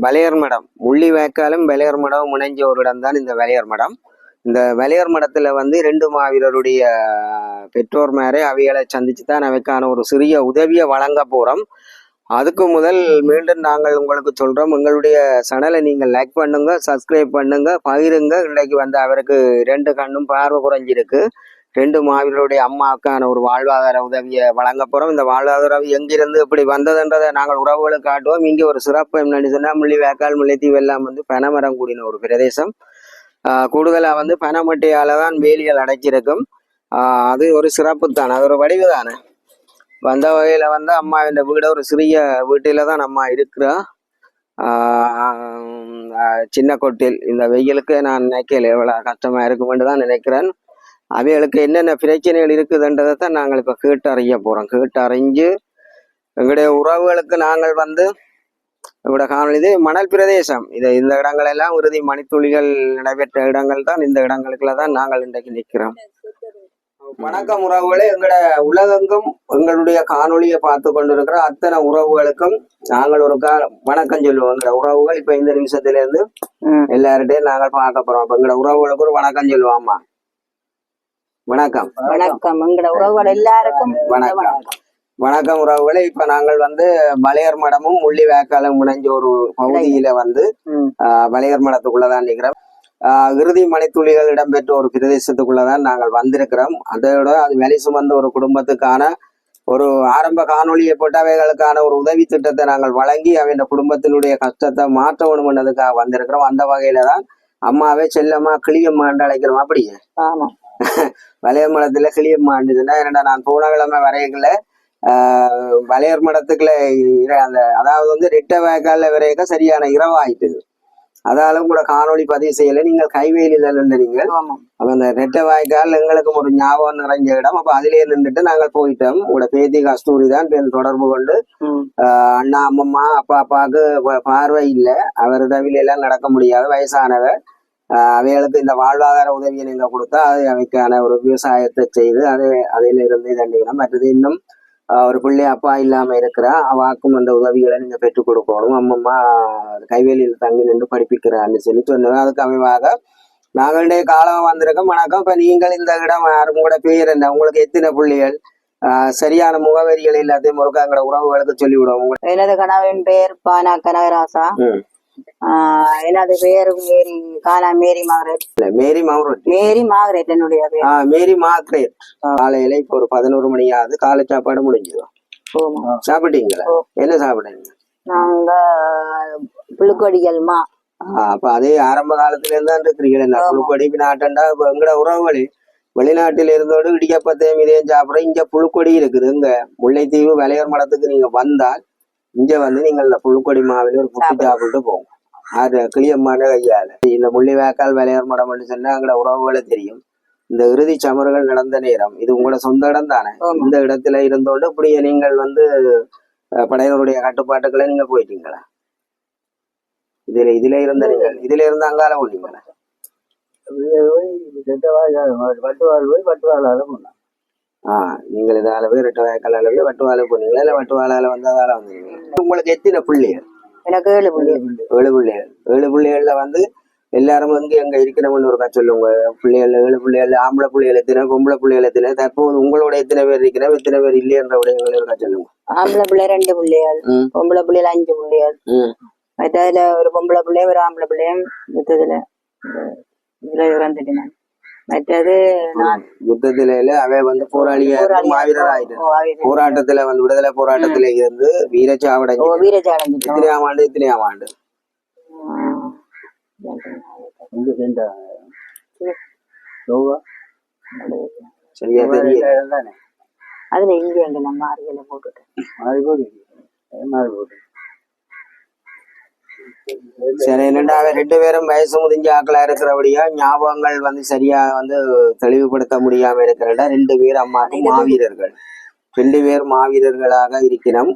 வலையர் மடம் முள்ளிவாய்க்காலும் வலையர் மடம் முனைஞ்ச ஒரு இடம் தான் இந்த வலையர் மடம். இந்த வலையர் மடத்துல வந்து 2 மாவீரருடைய பெற்றோர் மேரே அவைகளை சந்திச்சு தான் அவைக்கான ஒரு சிறிய உதவியை வழங்க போறோம். அதுக்கு முதல் மீண்டும் நாங்கள் உங்களுக்கு சொல்றோம், எங்களுடைய சேனலை நீங்கள் லைக் பண்ணுங்க, சப்ஸ்கிரைப் பண்ணுங்க, பகிருங்க. இன்றைக்கு வந்து அவருக்கு 2 கண்ணும் பார்வை குறைஞ்சிருக்கு. 2 மாவீரருடைய அம்மாவுக்கான ஒரு வாழ்வாதார உதவியை வழங்க போறோம். இந்த வாழ்வாதார உதவி எங்கிருந்து இப்படி வந்ததுன்றதை நாங்கள் உறவுகளுக்கு காட்டுவோம். இங்கே ஒரு சிறப்பு என்னன்னு சொன்னா, முள்ளிவாய்க்கால் முல்லைத்தீவு எல்லாம் வந்து பனைமரம் கூடின ஒரு பிரதேசம். கூடுதலா வந்து பனைமட்டையால தான் வேலிகள் அடைச்சிருக்கும். அது ஒரு சிறப்பு தானே, அது ஒரு வடிவு தானே. வந்த வகையில வந்து அம்மா இந்த வீட ஒரு சிறிய வீட்டில தான் அம்மா இருக்கிறா. சின்ன கொட்டில் இந்த வெயிலுக்கு நான் நினைக்கல எவ்வளவு கஷ்டமா இருக்குமென்று தான் நினைக்கிறேன். அவைகளுக்கு என்னென்ன பிரச்சனைகள் இருக்குதுன்றதை தான் நாங்கள் இப்போ கேட்டு அறிய போறோம். கேட்டு அறிஞ்சு எங்களுடைய உறவுகளுக்கு நாங்கள் வந்து இவட காணொலி இது மணல் பிரதேசம். இந்த இடங்கள் எல்லாம் இறுதி மணித்துளிகள் நடைபெற்ற இடங்கள் தான். இந்த இடங்களுக்குள்ள தான் நாங்கள் இன்றைக்கு நிற்கிறோம். வணக்கம் உறவுகளே. எங்களோட உலகெங்கும் எங்களுடைய காணொலியை பார்த்து கொண்டிருக்கிற அத்தனை உறவுகளுக்கும் நாங்கள் ஒரு வணக்கம் சொல்லுவோம். எங்களோட உறவுகள் இப்ப இந்த நிமிஷத்துல இருந்து எல்லார்டையும் நாங்கள் பார்க்க போறோம். அப்ப எங்களோட உறவுகளுக்கு ஒரு வணக்கம் சொல்லுவோம்மா. வணக்கம். வணக்கம் எங்களோட உறவுகள் எல்லாருக்கும் வணக்கம். வணக்கம் உறவுகளே. இப்ப நாங்கள் வந்து வலையர் மடமும் முள்ளிவாய்க்காலும் முனைஞ்ச ஒரு பகுதியில வந்து வலையர் மடத்துக்குள்ளதான் நிற்கிறோம். இறுதி மணித்துளிகள் இடம்பெற்ற ஒரு பிரதேசத்துக்குள்ளதான் நாங்கள் வந்திருக்கிறோம். அதோட அது வேலை சுமந்த ஒரு குடும்பத்துக்கான ஒரு ஆரம்ப காணொலியை போட்டு அவைகளுக்கான ஒரு உதவி திட்டத்தை நாங்கள் வழங்கி அவை குடும்பத்தினுடைய கஷ்டத்தை மாற்ற வேணும்ன்றதுக்காக வந்திருக்கிறோம். அந்த வகையில தான் அம்மாவே செல்லம்மா கிளியம்மாண்டு அழைக்கிறோம். அப்படியே வலையர் மடத்துல கிளியம்மாண்டுதுன்னா என்னடா, நான் போன கிழமை வரையக்குள்ள வலையர் மடத்துக்குள்ள அந்த அதாவது வந்து ரெட்டை வாய்க்கால வரையக்க சரியான இரவாயிட்டுது. அதாலும் கூட காணொலி பதிவு செய்யல. நீங்கள் கைவேலியில நின்றுறீங்க. அப்ப அந்த ரெட்டை வாய்க்கால் எங்களுக்கும் ஒரு ஞாபகம் நிறைஞ்ச இடம். அப்ப அதிலேயே நின்றுட்டு நாங்கள் போயிட்டோம். உங்களோட பேத்தி கஸ்தூரி தான் தொடர்பு கொண்டு அண்ணா அம்மம்மா அப்பாவுக்கு பார்வை இல்லை, அவர் உதவியில எல்லாம் நடக்க முடியாது, வயசானவர், அவைகளுக்கு இந்த வாழ்வாதார உதவியை நீங்க கொடுத்தா அது அவைக்கான ஒரு விவசாயத்தை செய்து அதில இருந்து தண்டிக்கணும். மற்றது இன்னும் ஒரு பிள்ளை அப்பா இல்லாம இருக்கிறா, அவாக்கும் அந்த உதவிகளை நீங்க பெற்றுக் கொடுக்கணும். அம்மம்மா கைவேலியில் தங்கி நின்று படிப்பிக்கிறான்னு சொல்லி சொன்னேன். அதுக்கு அமைவாக நாங்களுடைய காலம் வந்திருக்கோம். வணக்கம். இப்ப நீங்கள் இந்த இடம் யாரும் கூட பேர் என்ன, உங்களுக்கு எத்தனை பிள்ளைகள், சரியான முகவரிகள் எல்லாத்தையும் ஒருக்காங்கிற உறவுகளுக்கு சொல்லிவிடுவோம். எனது கணவன் பெயர் பானா கனகராசா. எனது பேரு மேரி காலா மேரி மார்க்ரெட். மேரி மார்க்ரெட். மேரி மார்க்ரெட் என்னுடைய பேர். மேரி மார்க்ரெட். காலையில இப்ப ஒரு 11 மணி ஆகுது. காலை சாப்பாடு முடிஞ்சிடும். சாப்பிட்டீங்களா? என்ன சாப்பிடுங்க? நாங்க புழுக்கொடிகள்மா. அப்ப அதே ஆரம்ப காலத்துல இருந்தான் இருக்கிறீங்களா? புழுக்கொடி நாட்டண்டா எங்கட உறவுகளி வெளிநாட்டில இருந்தோடு இடிக்கப்பத்தையும் இதையும் சாப்பிட இங்க புழுக்கொடி இருக்குது. இங்க முல்லைத்தீவு வலையர் மடத்துக்கு நீங்க வந்தால் இங்க வந்து நீங்கள் இந்த புழுக்கொடி மாவில ஒரு புட்டு சாப்பிட்டு போங்க. அது கிளியம்மான கையால. இந்த முள்ளிவாய்க்கால் வலையர் மடம் சொன்னா அங்கட உறவுகளை தெரியும். இந்த இறுதி சமர்கள் நடந்த நேரம் இது உங்களோட சொந்த இடம் தானே. இந்த இடத்துல இருந்தோடு இப்படியே நீங்கள் வந்து படையினருடைய கட்டுப்பாட்டுக்களை நீங்க போயிட்டீங்களா? இதுல இருந்த நீங்கள் இதுல இருந்து அங்கால போனீங்களா? நீங்கள் இதால போய் ரெட்டை வாய்க்கால போய் வட்டுவால போனீங்களா இல்ல வட்டுவாளால வந்ததால வந்தீங்க? உங்களுக்கு எத்தனை பிள்ளைகள்? எனக்கு 7 பிள்ளைகள். 7 பிள்ளைகள். 7 பிள்ளைகள்ல வந்து எல்லாரும் வந்து எங்க இருக்கிறவங்க இருக்கா சொல்லுங்க. பிள்ளைகள் 7 பிள்ளைகள், ஆம்பளை பிள்ளைகள் எத்தனை, பொம்பளை பிள்ளைகள் எத்தனை, தற்போது உங்களோட எத்தனை பேர் இருக்கிற, எத்தனை பேர் இல்லையன்ற விடயங்கள் இருக்கா சொல்லுங்க. ஆம்பளை பிள்ளை 2 பிள்ளைகள், பொம்பளை பிள்ளைகள் 5 பிள்ளைகள். மற்றதுல ஒரு பொம்பளை பிள்ளைய ஒரு ஆம்பளை பிள்ளையும் யுத்தத்துல இறந்துட்டேன். மற்றது நான் யுத்தத்தில அவை வந்து போராளியாக மாவீரர் ஆயிட்டு போராட்டத்துல வந்து விடுதலை போராட்டத்துல இருந்து வீரச்சாவடைஞ்சு. எத்தனையாம் ஆண்டு? எத்தனையாம் ஆண்டு? சரியா தெரியல. அதுல இங்க எங்க நம்ம மாறிகளை போட்டுட்டேன். சரி, என்னண்டா 2 பேரும் வயசு முதிஞ்ச ஆக்களா இருக்கிறபடியா ஞாபகங்கள் வந்து சரியா வந்து தெளிவுபடுத்த முடியாம இருக்கிற 2 பேர் அம்மாவுக்கு மாவீரர்கள். 2 பேர் மாவீரர்களாக இருக்கிறோம்.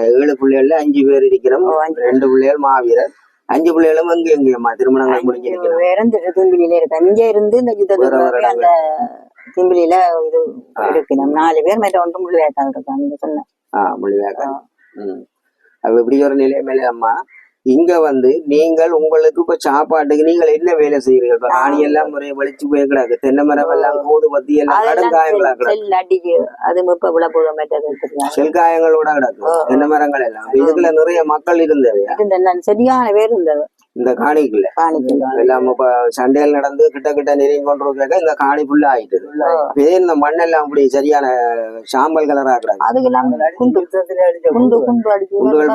7 பிள்ளைகள்ல 5 பேர் இருக்கிறோம். 2 பிள்ளைகள் மாவீரர். 5 பிள்ளைகளும் அங்கே எங்கேயம்மா திருமணங்கள் முடிஞ்சிருக்கிறோம். திம்பிலியில இருக்க இங்க இருந்து இந்த யுத்தத்துக்கு அந்த திம்பிலியில இது இருக்கிறோம். 4 பேர் மற்ற 1 முள்ளிவாய்க்கால் இருக்காங்க சொன்னேன். முள்ளிவாய்க்கால். அது இப்படி ஒரு நிலைமையில அம்மா இங்க வந்து நீங்கள் உங்களுக்கு இப்ப சாப்பாட்டுக்கு நீங்கள் என்ன வேலை செய்யறீங்க? இப்ப காணி எல்லாம் முறைய வலிச்சு போய் கிடக்கு, தென்னை மரம் எல்லாம் கோது பத்தி எல்லாம் கடுங்காயங்களா கிடக்கு, அடிக்கு அது இப்ப விழப்போட செல்காயங்களோட கிடக்கு தென்னை மரங்கள் எல்லாம். இதுக்குள்ள நிறைய மக்கள் இருந்தது, சரியான பேர் இருந்தது இந்த காணிக்குள்ள. எல்லாம் இப்ப சண்டையில் நடந்து கிட்ட கிட்ட நெருங்கி கொண்டு இந்த காணி ஃபுல்லா ஆயிட்டு. இந்த மண்ணெல்லாம் அப்படி சரியான சாம்பல் கலரா கிடக்கு. அதுக்கெல்லாம் குண்டுகள்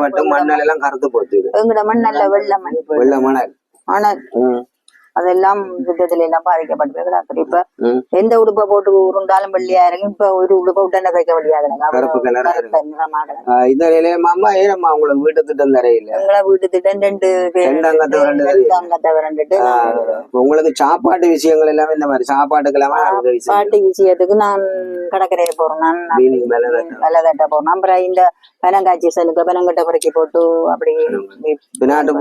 பட்டு மண்ணெல்லாம் எல்லாம் கருத்து போச்சு. எங்கட மண் நல்ல வெள்ள மண், வெள்ள மணல். ஆனால் அதெல்லாம் யுத்தத்துல எல்லாம் பாதிக்கப்பட்டு இப்ப எந்த உடுப்பை போட்டு உருண்டாலும் வெள்ளியா இருக்கு. இப்ப ஒரு உடுப்பை உடனே வைக்க முடியாதுங்க, கருப்பு கலரா இந்த நிலையமா ஏனம்மா உங்களுக்கு வீட்டு திட்டம் தரையில? எங்களை வீட்டு திட்டம் 2 பேர் உங்களுக்கு சாப்பாட்டு விஷயங்கள் எல்லாமே இந்த மாதிரி சாப்பாட்டு விஷயத்துக்கு நான் கடற்கரையை போறேன், நான் வெலை தட்ட போறேன். அப்புறம் இந்த பனங்காய்ச்சி செலுக்க பனங்கட்டை பறக்கி போட்டு அப்படி நாட்டு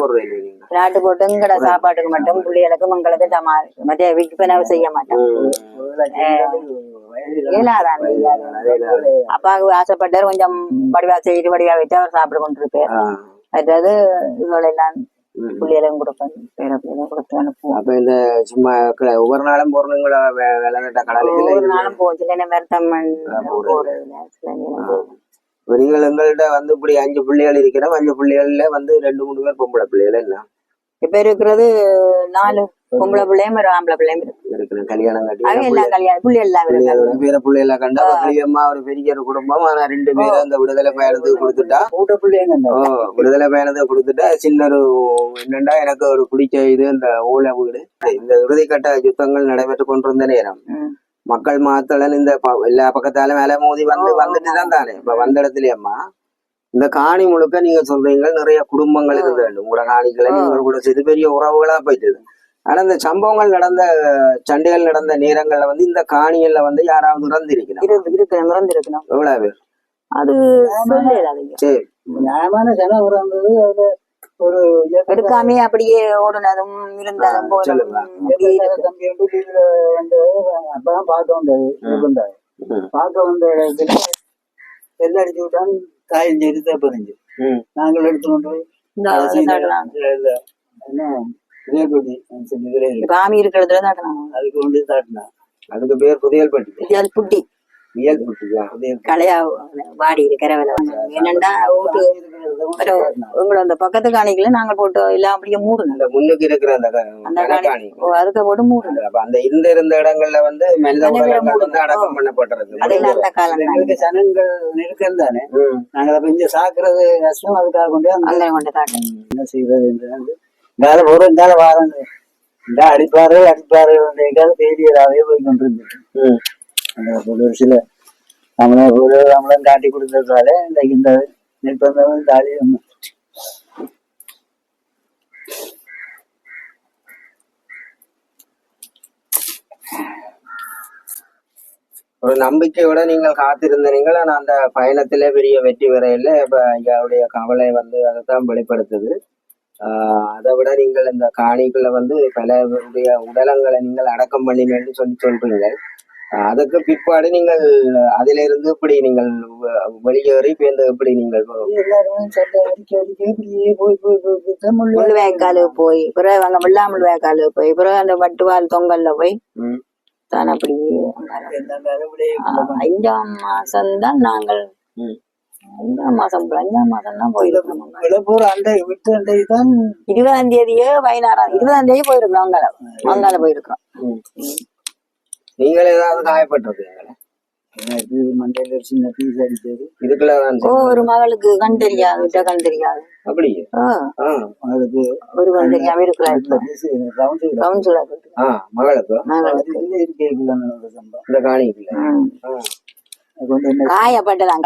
போட்டு எங்கட சாப்பாட்டுக்கு மட்டும் பிள்ளைகளுக்கு மங்களுக்கு டமால் மற்ற விற்பனை செய்ய மாட்டேன். அப்பாவுக்கு ஆசைப்பட்டாரு கொஞ்சம் வடிவா செய்து வடிவா வச்சு அவர் சாப்பிட கொண்டிருப்பார். அதாவது இதெல்லாம் பிள்ளைகளும் கொடுப்பேன், பேர பிள்ளைகளும் கொடுத்து அனுப்புவோம். அப்ப இந்த சும்மா ஒவ்வொரு நாளும் போறீங்களா? ஒவ்வொரு நாளும் போச்சு மருத்தம்மன் நீங்கள் எங்கள்கிட்ட வந்து இப்படி 5 பிள்ளைகள் இருக்கிறோம். 5 பிள்ளைகள்ல வந்து 2-3 பேர் பொம்பளை பிள்ளைகள். என்ன இப்ப இருக்கிறது 4 பொம்பளை பிள்ளையும் ஒரு ஆம்பளை பிள்ளையும் இருக்கு. கல்யாணம் கட்டி பிள்ளைகள் பிள்ளைகள கண்டா பெரியம்மா ஒரு பெரிய ஒரு குடும்பம். ஆனா 2 பேரும் அந்த விடுதலை பயணத்துக்கு கொடுத்துட்டா, விடுதலை பயணத்தை கொடுத்துட்டா சின்ன ஒரு என்னண்டா எனக்கு ஒரு பிடிச்ச இது இந்த ஓலை வீடு. இந்த இறுதிக்கட்ட யுத்தங்கள் நடைபெற்று கொண்டிருந்த நேரம் மக்கள் மாத்தலன் இந்த எல்லா பக்கத்தாலும் மேல மோதி வந்துட்டுதான் தானே. இப்ப வந்த இடத்துலயம்மா இந்த காணி முழுக்க நீங்க சொல்றீங்க நிறைய குடும்பங்கள் இருந்தது. உங்களோட காணிகளை நீங்கள் கூட செய்து பெரிய உறவுகளா போயிட்டது. ஆனா இந்த சம்பவங்கள் நடந்த சண்டைகள் நடந்த நேரங்கள்ல வந்து இந்த காணிகள்ல வந்து யாராவது இறந்திருக்கணும். எவ்வளவு பேர்? அது சரி, நியாயமான செலவு இருந்தது. அதுல ஒரு எடுக்காமே அப்படியே ஓடுனதும் இருந்ததும் அப்பதான் பார்க்க வந்தது. பார்க்க வந்த இடத்துல எல்லாம் அடிச்சு விட்டான். காய் நிறுத்த பதிஞ்சு நாங்கள் எடுத்து கொண்டு போய் அதுக்கு கொண்டு தாட்டினா. அதுக்கு பேர் புதியல்பட்டி. கலையா வாடி இருக்கிற என்னண்டா உங்களோட அந்த பக்கத்து காணிக்கல நாங்க போட்டு எல்லாம் அப்படியே மூடுங்க. முன்னுக்கு இருக்கிற அதுக்கு போட்டு மூடுங்க. அந்த இருந்த இடங்கள்ல வந்து அடக்கம் பண்ணப்பட்டிருக்கு. அந்த காலம் சனங்கள் நெருக்கம் தானே. நாங்க கொஞ்சம் சாக்குறது கஷ்டம். அதுக்காக கொண்டு அங்கே கொண்டு தாட்டம் என்ன செய்யறது என்று ஒரு எங்கால வாரங்க அடிப்பாரு எங்கால தேடியதாவே போய் கொண்டிருந்துட்டு ஒரு சில நம்மளும் காட்டி கொடுத்ததால இந்த நிர்பந்தம் தாலி ஒரு நம்பிக்கையோட நீங்கள் காத்திருந்தீங்கள். ஆனா அந்த பயணத்திலே பெரிய வெற்றி வரையில இப்ப ஐயாவுடைய கவலை வந்து அதைத்தான் வெளிப்படுத்துது. அதை விட நீங்கள் இந்த காணிக்குள்ள வந்து பலருடைய உடலங்களை நீங்கள் அடக்கம் பண்ணினு சொல்றீங்க. அதுக்கு பிற்பாடு நீங்கள் அதுல இருந்து இப்படி நீங்கள் வெளியேறி பேர்ந்து எப்படி நீங்கள் முள்ளுவேக்காலு போய் பிறகு அங்க வெள்ளாமல் வேக்காலு போய் பிறகு அந்த வட்டுவால் தொங்கல்ல போய் தான் அப்படி 5ஆம் மாசம்தான் நாங்கள் 5ஆம் மாசம் தான் போயிருக்கோம். 20ஆம் தேதியே 20ஆம் தேதி போயிருக்கோம். அங்கால போயிருக்கோம். நீங்கள் ஏதாவது காயப்பட்டிருக்கீங்களா? மண்டையில சின்ன பீஸ் அடிச்சது. ஒரு மகளுக்கு கண் தெரியாது. அப்படி மகளுக்கு ஒரு கண் தெரியாம இருக்கிறாங்க. இந்த காணிக்குள்ள காயப்பட்டதான்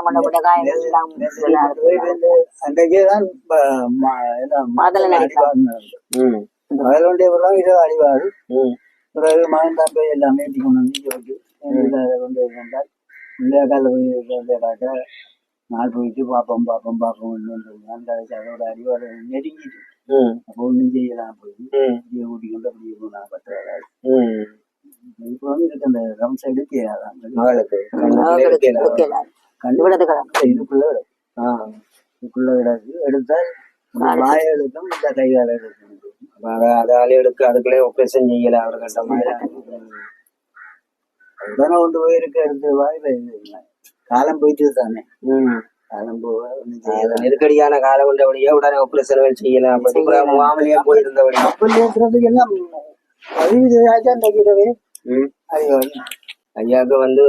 கொண்ட போட்ட காயம் அன்றைக்கேதான் அழிவாரு. பிறகு மகன் தான் போய் எல்லாமே கொண்டு வந்து கொண்டு இருந்தால் கால போய் நாள் போயிட்டு பார்ப்போம் அதோட அடிவாடு நெருங்கிட்டு அப்போ ஒன்றும் செய்யலாம் போயிட்டு ஊட்டி கொண்டு அப்படியே போனா பற்றாது. இப்ப வந்து இருக்கு அந்த ரம்ஸ் இதுக்குள்ள கிடக்கு. எடுத்தால் வாயெழுத்தும் இந்த கையால் எழுத்தும் அதால எடுக்க அதுக்குள்ளே ஆபரேஷன் செய்யல அவர்கிட்ட மாதிரி. உடனே கொண்டு போயிருக்கு எடுத்து வாயில காலம் போயிட்டு தானே. காலம் போக நெருக்கடியான காலம் கொண்டபடியே உடனே ஆபரேஷன் செய்யலாம். மாமலியா போயிருந்தபடி கப்பல் ஏற்றுறதுக்கு எல்லாம் பதிவு செய்யாதான் தைக்கிறவே. ஐயாவுக்கு வந்து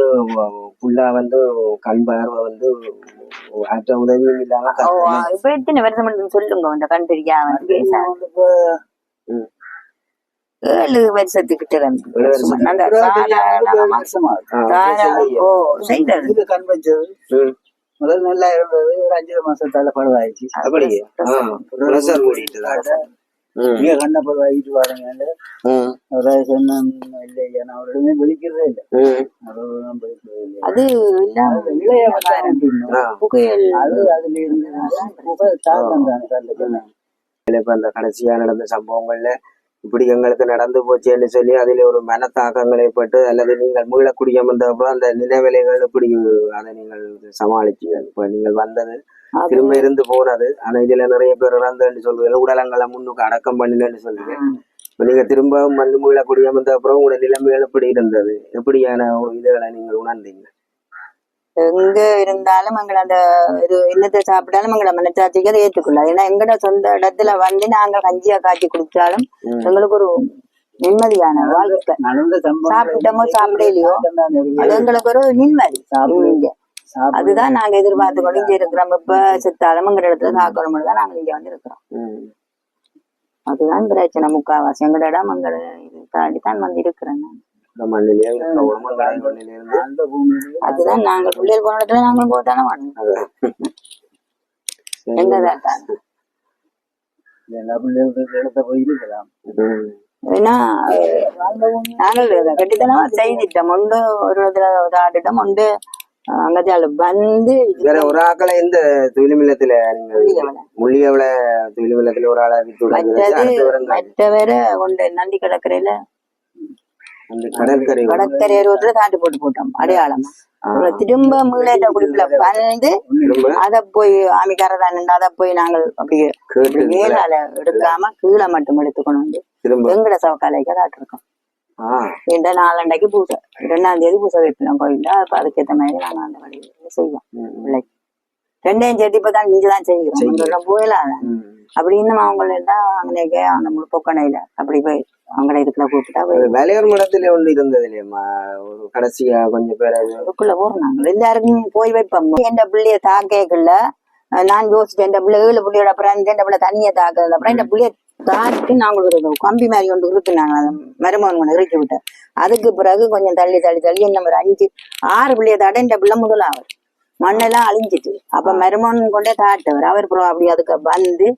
ஃபுல்லா வந்து கண் பார்வை வந்து ஆற்ற உதவியும் இல்லாம இப்ப எத்தனை வருஷம் சொல்லுங்க இந்த கண் தெரியாம 7 வருஷத்துக்கிட்ட இது கண் வச்சது முதல் நல்லா இருந்தது. ஒரு 5 மாசத்தால பழுவாயிடுச்சு. அப்படியே கண்ண பழுவாயிட்டு பாருங்க. சொன்ன இல்லையா நான் அவரிடமே வெளிக்கிறதே இல்லை. அது புகையல் அது அதுல இருந்து புகை தாக்கம் தானே. இப்ப அந்த கடைசியா நடந்த சம்பவங்கள்ல இப்படி எங்களுக்கு நடந்து போச்சுன்னு சொல்லி அதுல ஒரு மனத்தாக்கங்கள் ஏற்பட்டு அல்லது நீங்கள் மீளக்குடியம் வந்தப்பறம் அந்த நினைவிலைகள் இப்படி அதை நீங்கள் சமாளிச்சீங்க. இப்ப நீங்கள் வந்தது திரும்ப இருந்து போனது, ஆனா இதுல நிறைய பேர் இறந்துன்னு சொல்றீங்க, உடலங்களை முன்னுக்கு அடக்கம் பண்ணினு சொல்றீங்க. இப்ப நீங்க திரும்ப வந்து மீளக்குடியம் வந்த அப்புறம் உங்களோட நிலைமைகள் எப்படி இருந்தது, எப்படியான இதுகளை நீங்கள் உணர்ந்தீங்க? எங்க இருந்தாலும் எங்களை அந்த இது என்னத்தை சாப்பிட்டாலும் எங்களை மனச்சாட்சிக்கு அதை ஏற்றுக்கொள்ள. ஏன்னா எங்கட சொந்த இடத்துல வந்து நாங்க கஞ்சியா காய்ச்சி குடிச்சாலும் எங்களுக்கு ஒரு நிம்மதியான வாழ்க்கை. சாப்பிட்டோமோ சாப்பிடலையோ அது எங்களுக்கு ஒரு நிம்மதி. அதுதான் நாங்க எதிர்பார்த்து கொண்டு இங்க இருக்கிறோம். இப்ப செத்தாலும் எங்க இடத்துல சாக்கணும் தான் நாங்க இங்க வந்து இருக்கிறோம். அதுதான் பிரச்சனை முக்காவாசி. எங்கட இடம் எங்களை தாண்டித்தான் வந்து இருக்கிறேன். அதுதான் நாங்க பிள்ளைகள் போன இடத்துல நாங்களும் போதானே வாங்க எங்கதான் எல்லா பிள்ளைகளுக்கு போயிருக்கலாம். ஏன்னா நாங்கள் கட்டித்தனமா செய்திட்டோம். ஒன்று ஒரு இடத்துல ஆடிட்டோம், ஒன்று அங்கத்தால வந்து வேற ஒரு ஆக்களை இந்த தொழில்மில்லத்துல முள்ளியவள தொழில்மில்லத்துல ஒரு ஆளை மற்றவரை கொண்டு நந்தி கடற்கரையில கடற்கரை தாண்டி போட்டோம் அடையாளமா. திரும்ப மீளேட்ட குடிப்புல வந்து அத போய் ஆமிக்காரதான் அதை போய் நாங்கள் அப்படியே மேலால எடுக்காம கீழே மட்டும் எடுத்துக்கணும் வந்து எங்கட சவக்காலைக்கு தாட்டிருக்கோம். 4 பூசை 2ஆம் தேதி பூசை வைப்போம் கோயில்ல. அப்ப அதுக்கேற்ற மாதிரி நாங்க அந்த வழியில செய்வோம். பிள்ளைக்கு 2ஆம் தேதி இப்பதான் இங்கதான் செய்கிறோம் போயிடலாம் அப்படின்னு அவங்கள தான் அங்கனேக்க அந்த பொக்கணையில அப்படி போய் அவங்கள இதுக்குள்ள கூப்பிட்டா வேலையூர் மடத்துல ஒண்ணு இருந்தது இல்லையம்மா, ஒரு கடைசியா கொஞ்சம் பேர் அதுக்குள்ள போறாங்க. எல்லாருக்கும் போய் வைப்போம். எந்த பிள்ளைய தாக்கேக்குள்ள நான் யோசிச்சேன், இந்த பிள்ளை 7 பிள்ளையோட அப்புறம் இந்த பிள்ளை தனியா தாக்குறது. அப்புறம் இந்த பிள்ளைய தாக்கி நாங்கள் ஒரு கம்பி மாதிரி கொண்டு இருக்குனாங்க மருமகன் கொண்டு இறக்கி விட்டேன். அதுக்கு பிறகு கொஞ்சம் தள்ளி இன்னும் ஒரு 5 6 பிள்ளைய தாட இந்த பிள்ளை முதலாவர் மண்ணெல்லாம் அழிஞ்சிட்டு. அப்ப மருமகன் கொண்டே தாட்டவர் அவர் அப்படி அதுக்கு வந்து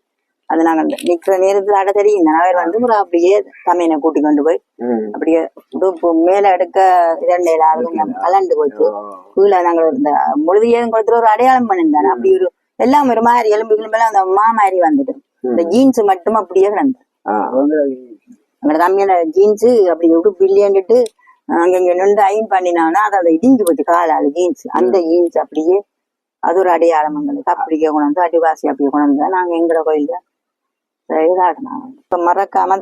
அது நாங்க நிக்கிற நேரத்துல அட தெரியும் அவர் வந்து அப்படியே தமையனை கூட்டி கொண்டு போய் அப்படியே மேல எடுக்க 2 கலண்டு போச்சு. கீழே நாங்க இந்த முழுதியும் கொடுத்துட்டு ஒரு அடையாளம் பண்ணிருந்தாரு. அப்படி ஒரு எல்லாம் ஒரு மாதிரி எலும்பு கிளம்பெல்லாம் அந்த மாதிரி வந்துட்டு இந்த ஜீன்ஸ் மட்டும் அப்படியே கிடந்து அங்க கம்மியான ஜீன்ஸ் அப்படி பில்லியன்ட்டு அங்க நின்று அயன் பண்ணினாங்கன்னா அதை இடிஞ்சு போச்சு காலால ஜீன்ஸ். அந்த ஜீன்ஸ் அப்படியே அது ஒரு அடையாளம் எங்களுக்கு அப்படியே கொண்டு அடிவாசி அப்படியே கொண்டு நாங்க எங்கட கோயில்ல இதாடினோம். இப்ப மறக்காம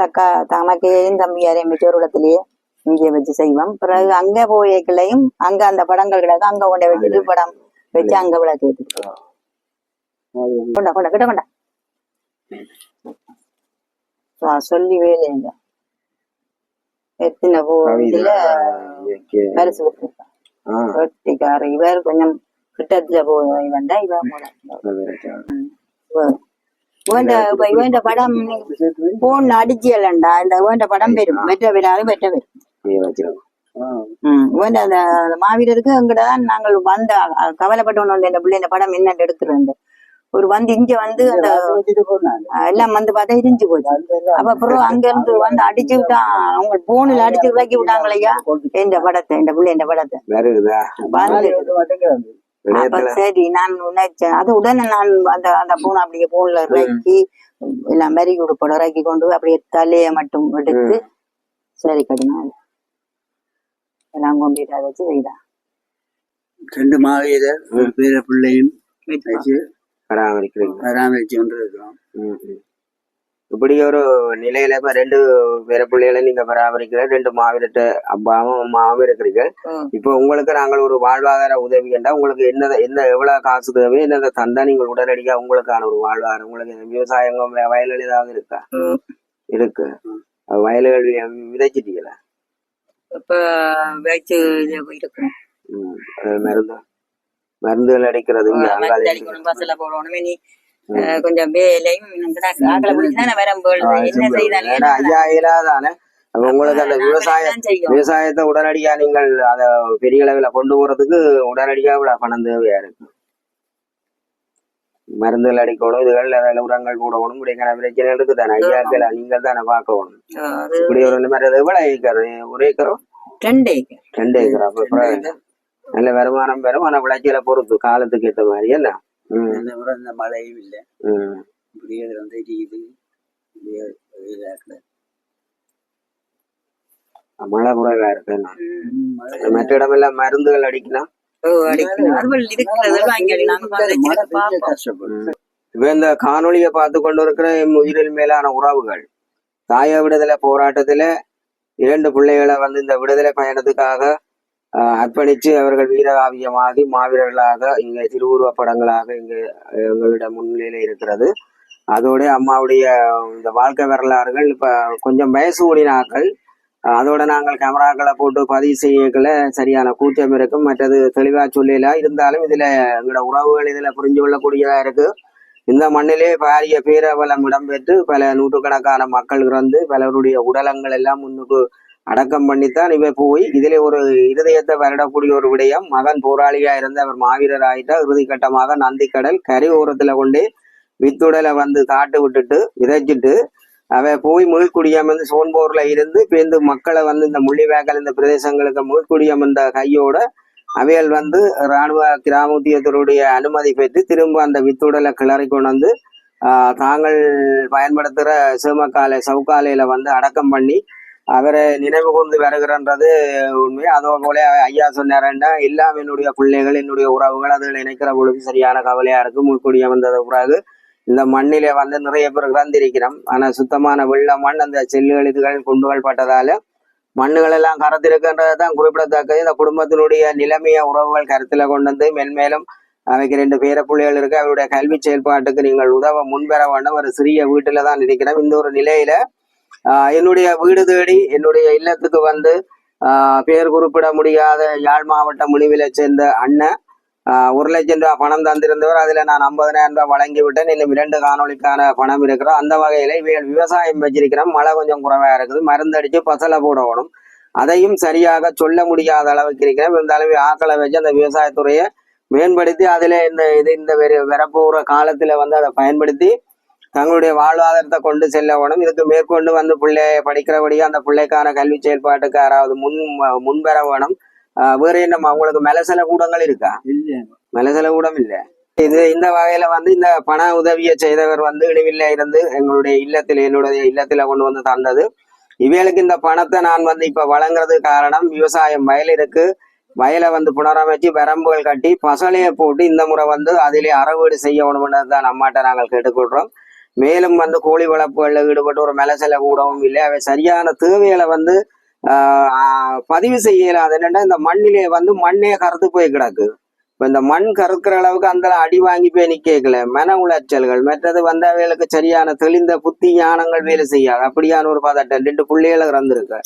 தமக்கையையும் தம்பியாரையும் மிச்சோரிடத்திலேயே இங்கே வச்சு செய்வோம். பிறகு அங்க போய்களையும் அங்க அந்த படங்கள் கிடக்கு அங்க கொண்ட வச்சு படம் வச்சு அங்க விளக்கு ஏற்றுக்கிறோம். கொண்டா கொண்டா கிட்ட கொண்டா சொல்லி வேலைங்க எத்தனை போல பரிசு வெட்டிக்கார இவர் கொஞ்சம் கிட்டத்துல போய் வந்தா இவன் படம் போன் அடிச்சியலண்டா இந்த இவன் படம் பெரும் வெற்ற பெறாலும் வெற்ற பெரும். அந்த மாவீரருக்கு அங்கதான் நாங்கள் வந்த கவலைப்பட்டு ஒண்ணு இந்த பிள்ளை இந்த படம் என்ன எடுக்கிறது ஒரு வந்து இங்க வந்து அந்த எல்லாம் வந்து பார்த்தா இடிஞ்சு போச்சு. அப்ப அப்புறம் அங்க இருந்து வந்து அடிச்சு விட்டான். அவங்க போனில் அடிச்சு விளக்கி விட்டாங்களையா இந்த படத்தை இந்த பிள்ளை இந்த படத்தை அப்ப சரி நான் நினைச்சேன். அது உடனே நான் அந்த அந்த பூனை அப்படியே பூன்ல இறக்கி எல்லாம் மறி கொடுப்போட இறக்கி கொண்டு அப்படியே தலையை மட்டும் எடுத்து சரி கடினாள் எல்லாம் கொண்டுட்டு அதை வச்சு செய்தான். 2 மாவீரர் பேர பிள்ளையும் வச்சு பராமரிக்கிறீங்க. பராமரிச்சு கொண்டு இருக்கிறோம். ம், ம். இப்படி ஒரு நிலையில இப்ப 2 பேர பிள்ளைகளை நீங்க பராமரிக்கிற 2 மாவீரட்ட அப்பாவும் அம்மாவும் இருக்கிறீங்க. இப்போ உங்களுக்கு நாங்கள் ஒரு வாழ்வாதார உதவி என்றா உங்களுக்கு என்ன எவ்வளவு காசு தேவை, என்னதை தந்தா நீங்கள் உடனடியாக உங்களுக்கான ஒரு வாழ்வாதாரம், உங்களுக்கு விவசாயம் வயல்கள் ஏதாவது இருக்கா? இருக்கு. வயல்கள் விதைச்சிட்டீங்களா? இப்ப வச்சு இருக்கிறோம். மருந்துகள் அடிக்கிறது பஸ்ல போடணும். இனி கொஞ்சம் வேலையும் ஆக்களை பிடிச்சுதான் என்ன செய்தாலும் ஐயா இயலாதானே. உங்களுக்கு அந்த விவசாயத்தை உடனடியா நீங்கள் அத பெரிய அளவுல கொண்டு போறதுக்கு உடனடியா இவ்வளவு பணம் தேவையா இருக்கு. மருந்துகள் அடிக்கணும், இதுகள் உரங்கள் போடணும், இப்படிங்கிற பிரச்சனை இருக்குதானே. ஐயாக்கள் நீங்கள் தானே பார்க்கணும். இப்படி ஒரு நிமிடம் எவ்வளவு ஏக்கர்? 1 ஏக்கரோ 2 ஏக்கர்? 2 ஏக்கர். அப்ப நல்ல வருமானம் பெறும். ஆனா விளைச்சல பொறுத்து காலத்துக்கு ஏற்ற மாதிரி என்ன. இந்த மழையும் இல்லை, இப்படியே வந்து மழை குறைவா இருக்கு. மற்ற இடமெல்லாம் மருந்துகள் அடிக்கலாம். இப்ப இந்த காணொலியை பார்த்து கொண்டு இருக்கிற உயிரில் மேலான உறவுகள், தாய விடுதலை போராட்டத்துல 2 பிள்ளைகளை வந்து இந்த விடுதலை பயணத்துக்காக அர்ப்பணிச்சு அவர்கள் வீரகாவியமாகி மாவீரர்களாக இங்க திருவுருவ படங்களாக இங்க எங்களிடம் முன்னிலையில இருக்கிறது. அதோட அம்மாவுடைய இந்த வாழ்க்கை வரலாறுகள் இப்ப கொஞ்சம் வயசு கூடினாக்கள், அதோட நாங்கள் கேமராக்களை போட்டு பதிவு செய்யல சரியான கூச்சம் இருக்கும். மற்றது தெளிவா சொல்லலாம். இருந்தாலும் இதுல எங்களோட உறவுகள் இதுல புரிஞ்சு கொள்ளக்கூடியதா இருக்கு. இந்த மண்ணிலே பாரிய பேரவலம் இடம்பெற்று பல நூற்றுக்கணக்கான மக்கள் இறந்து பலருடைய உடலங்கள் எல்லாம் முன்னுக்கு அடக்கம் பண்ணித்தான் இவை போய் இதிலே ஒரு இருதயத்தை வருடக்கூடிய ஒரு விடயம். மகன் போராளியா இருந்து அவர் மாவீரர் ஆயிட்டா இறுதி கட்டமாக நந்திக்கடல் கரை ஓரத்துல கொண்டு வித்துடலை வந்து காட்டு விட்டுட்டு விதைச்சிட்டு அவ போய் மீள்குடியமர்ந்து சோன்போர்ல இருந்து பேருந்து மக்களை வந்து இந்த முள்ளிவாய்க்கால் இந்த பிரதேசங்களுக்கு மீள்குடியமர்ந்த கையோட அவைகள் வந்து இராணுவ கிராமத்தியத்தருடைய அனுமதி பெற்று திரும்ப அந்த வித்துடலை கிளறி கொண்டு வந்து தாங்கள் பயன்படுத்துகிற சேமக்காலை சவுக்காலையில வந்து அடக்கம் பண்ணி அவரை நினைவு கூர்ந்து வருகிறன்றது உண்மை. அதோ போல ஐயா சொன்னாரண்டா எல்லாம் என்னுடைய பிள்ளைகள் என்னுடைய உறவுகள் அதில் இணைக்கிற பொழுது சரியான கவலையா இருக்கு. முள்குடிய வந்தது பிறகு இந்த மண்ணிலே வந்து நிறைய பேர் இறந்திருக்கிறோம். ஆனா சுத்தமான வெள்ள மண் அந்த செல்லுகள் இதுகள் குண்டுகள் பட்டதால மண்ணுகள் எல்லாம் கரத்திருக்கின்றதான் குறிப்பிடத்தக்கது. இந்த குடும்பத்தினுடைய நிலைமைய உறவுகள் கருத்துல கொண்டு வந்து மென்மேலும் அவைக்கு 2 பேர பிள்ளைகள் இருக்கு. அவருடைய கல்வி செயல்பாட்டுக்கு நீங்கள் உதவ முன்வர வேண்டும். ஒரு சிறிய வீட்டுல தான் இருக்கிறோம். இந்த ஒரு நிலையில என்னுடைய வீடு தேடி என்னுடைய இல்லத்துக்கு வந்து பேர் குறிப்பிட முடியாத யாழ் மாவட்ட முடிவில சேர்ந்த அண்ணன் 1 லட்சம் ரூபாய் பணம் தந்திருந்தவர். அதுல நான் 50,000 ரூபாய் வழங்கி விட்டேன். இன்னும் 2 காணொலிக்கான பணம் இருக்கிறோம். அந்த வகையில இவைகள் விவசாயம் வச்சிருக்கிறோம். மழை கொஞ்சம் குறைவா இருக்குது. மருந்து அடிச்சு பசலை போடணும். அதையும் சரியாக சொல்ல முடியாத அளவுக்கு இருக்கிறோம். இருந்தாலும் ஆக்களை வச்சு அந்த விவசாயத்துறையை மேம்படுத்தி அதுல இந்த வரப்போற காலத்துல வந்து அதை பயன்படுத்தி தங்களுடைய வாழ்வாதாரத்தை கொண்டு செல்ல வேணும். இதுக்கு மேற்கொண்டு வந்து பிள்ளைய படிக்கிறபடியா அந்த பிள்ளைக்கான கல்வி செயல்பாட்டுக்கு யாராவது முன்வர வேணும். வேற என்ன அவங்களுக்கு மெலசல கூடங்கள் இருக்கா? மெலசல கூடம் இல்லை. இந்த வகையில வந்து இந்த பண உதவியை செய்தவர் வந்து இடைவில்ல இருந்து என்னுடைய இல்லத்துல கொண்டு வந்து தந்தது. இவைகளுக்கு இந்த பணத்தை நான் வந்து இப்ப வழங்குறது காரணம் விவசாயம் வயல் இருக்கு. வயலை வந்து புனரமைச்சு வரம்புகள் கட்டி பசலையை போட்டு இந்த முறை வந்து அதிலே அறவீடு செய்யணும்ன்றதுதான் அம்மாட்ட நாங்கள் கேட்டுக்கொள்றோம். மேலும் வந்து கோழி வளர்ப்புகளில் ஈடுபட்டு ஒரு மெலசல கூடவும் இல்லை. அவை சரியான தேவைகளை வந்து பதிவு செய்யலாது. என்னன்னா இந்த மண்ணிலே வந்து மண்ணே கருத்து போய் கிடக்கு. இப்ப இந்த மண் கருக்கிற அளவுக்கு அந்த அடி வாங்கி போய் நிக்கல. மன உளைச்சல்கள் மற்றது வந்து அவைகளுக்கு சரியான தெளிந்த புத்தி ஞானங்கள் வேலை செய்யாது. அப்படியான ஒரு பதட்டம் 2 பிள்ளைகளை இறந்திருக்கு.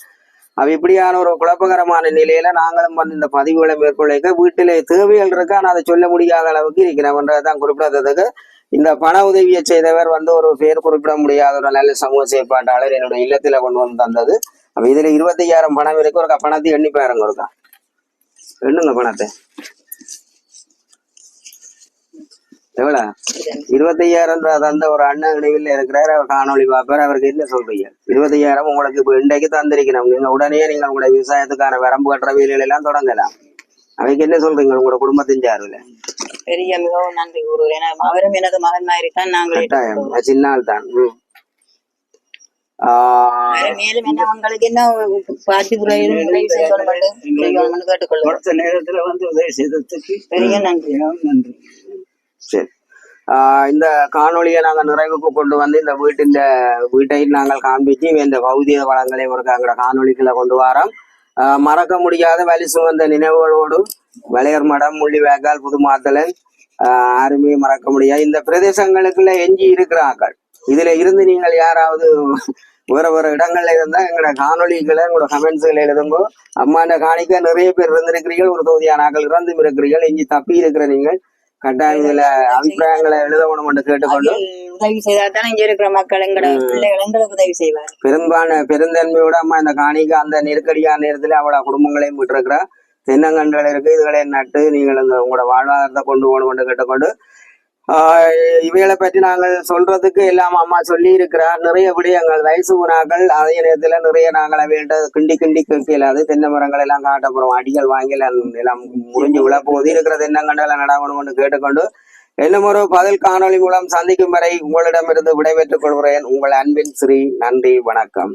அவ இப்படியான ஒரு குழப்பகரமான நிலையில நாங்களும் வந்து இந்த பதிவுகளை மேற்கொள்ள வீட்டிலே தேவைகள் இருக்கு. ஆனா அதை சொல்ல முடியாத அளவுக்கு இருக்கிறவன்றதான் குறிப்பிடத்தக்கது. இந்த பண உதவியை செய்தவர் வந்து ஒரு பேர் குறிப்பிட முடியாத ஒரு நல்ல சமூக செயற்பாட்டாளர் என்னுடைய இல்லத்துல கொண்டு வந்து தந்தது. அப்ப இதுல 25,000 பணம் இருக்கு. ஒரு பணத்தை எண்ணி பாருங்க. ஒருக்கா எண்ணுங்க பணத்தை. எவ்வளவு? 25,000 தந்த ஒரு அண்ணன் இடையில இருக்கிறார். அவர் காணொலி பார்ப்பார். அவருக்கு என்ன சொல்றீங்க? 25,000 உங்களுக்கு இப்ப இன்றைக்கு தந்திருக்கணும். நீங்க உடனே நீங்கள் உங்களுடைய விவசாயத்துக்கான வரம்பு கட்டுற வேலைகள் எல்லாம் தொடங்கலாம். அவைக்கு என்ன சொல்றீங்க உங்களோட குடும்பத்தின் சார்பில்? பெரிய மிகவும் நன்றி கூறுகிறேன். அவரும் எனது மகன் மாதிரி தான். நாங்கள் சின்னால் தான். மேலும் என்ன உங்களுக்கு என்ன நேரத்துல வந்து உதவி செய்ததுக்கு பெரிய நன்றி. நன்றி. சரி. இந்த காணொலியை நாங்கள் நிறைவுக்கு கொண்டு வந்து இந்த வீட்டை நாங்கள் காண்பிச்சு இந்த பௌதிக வளங்களை ஒரு காணொலிகளை கொண்டு வரோம். மறக்க முடியாத வலி சுமந்த நினைவுகளோடு வளையர் மடம், முள்ளிவாய்க்கால், புதுமாத்தலன் யாருமே மறக்க முடியாது. இந்த பிரதேசங்களுக்குள்ள எஞ்சி இருக்கிறார்கள். இதுல இருந்து நீங்கள் யாராவது வேற இடங்கள்ல இருந்தா எங்களோட காணொலிகளை உங்களோட கமெண்ட்ஸ்களை எழுதுங்கோ. அம்மாண்ட காணிக்க நிறைய பேர் இருந்திருக்கிறீர்கள், ஒரு தொகுதியானாக்கள் இறந்தும் இருக்கிறீர்கள், எஞ்சி தப்பி இருக்கிற நீங்கள் கட்டாயம் இதுல அபிப்பிராயங்களை எழுதணும் என்று கேட்டுக்கொண்டு உதவி செய்தால்தான் இங்க இருக்கிற மக்கள் எங்களுக்கு உதவி செய்வார். பெருந்தன்மையோட அம்மா இந்த காணிக்க அந்த நெருக்கடியான நேரத்துல அவளோட குடும்பங்களையும் விட்டுருக்கிறா. தென்னங்கன்றுகள் இருக்கு, இதுகளை நட்டு நீங்கள் உங்களோட வாழ்வாதாரத்தை கொண்டு போகணும் என்று கேட்டுக்கொண்டு இவைகளை பற்றி நாங்கள் சொல்றதுக்கு எல்லாம் அம்மா சொல்லி இருக்கிறார். நிறைய விடயங்கள் வயசு உணாக்கள் அதே நேரத்துல நிறைய நாங்கள் அவைகள்ட்ட கிண்டி கேட்கலாது. தென்னை மரங்கள் எல்லாம் காட்டப்புறம் அடிகள் வாங்கி எல்லாம் முடிஞ்சு விழப்போது இருக்கிற தென்னங்கண்டெல்லாம் நடக்கணும்னு கேட்டுக்கொண்டு இன்னும் ஒரு பதில் காணொலி மூலம் சந்திக்கும் வரை உங்களிடமிருந்து விடைபெற்றுக் கொள்கிறேன். உங்கள் அன்பின் ஸ்ரீ. நன்றி, வணக்கம்.